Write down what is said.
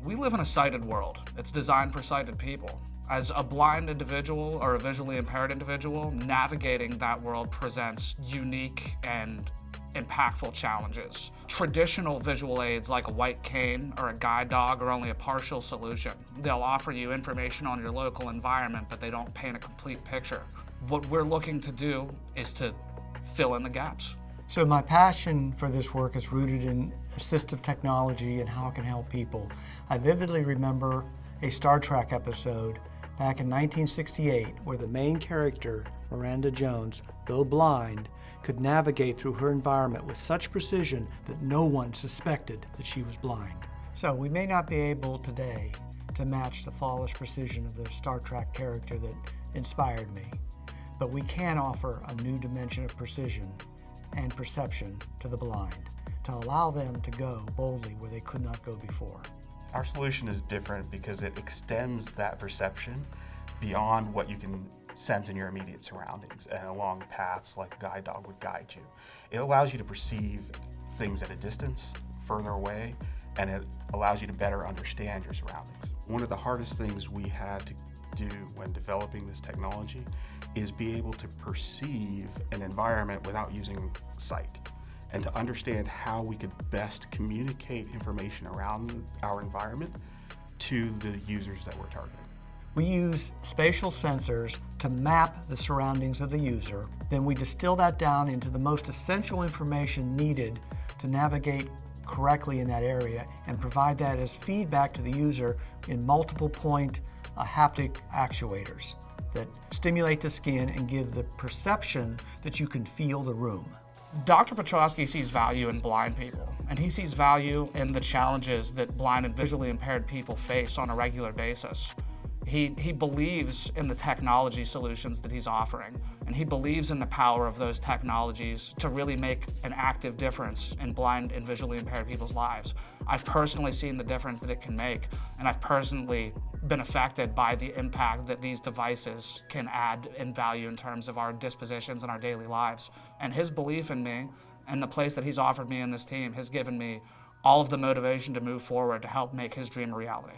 We live in a sighted world. It's designed for sighted people. As a blind individual or a visually impaired individual, navigating that world presents unique and impactful challenges. Traditional visual aids like a white cane or a guide dog are only a partial solution. They'll offer you information on your local environment, but they don't paint a complete picture. What we're looking to do is to fill in the gaps. So my passion for this work is rooted in assistive technology and how it can help people. I vividly remember a Star Trek episode back in 1968 where the main character, Miranda Jones, though blind, could navigate through her environment with such precision that no one suspected that she was blind. So we may not be able today to match the flawless precision of the Star Trek character that inspired me, but we can offer a new dimension of precision and perception to the blind to allow them to go boldly where they could not go before. Our solution is different because it extends that perception beyond what you can sense in your immediate surroundings and along paths like a guide dog would guide you. It allows you to perceive things at a distance, further away, and it allows you to better understand your surroundings. One of the hardest things we had to do when developing this technology is be able to perceive an environment without using sight, and to understand how we could best communicate information around our environment to the users that we're targeting. We use spatial sensors to map the surroundings of the user. Then we distill that down into the most essential information needed to navigate correctly in that area and provide that as feedback to the user in multiple point haptic actuators that stimulate the skin and give the perception that you can feel the room. Dr. Petrosky sees value in blind people, and he sees value in the challenges that blind and visually impaired people face on a regular basis. He believes in the technology solutions that he's offering, and he believes in the power of those technologies to really make an active difference in blind and visually impaired people's lives. I've personally seen the difference that it can make, and I've personally been affected by the impact that these devices can add in value in terms of our dispositions and our daily lives. And his belief in me and the place that he's offered me in this team has given me all of the motivation to move forward to help make his dream a reality.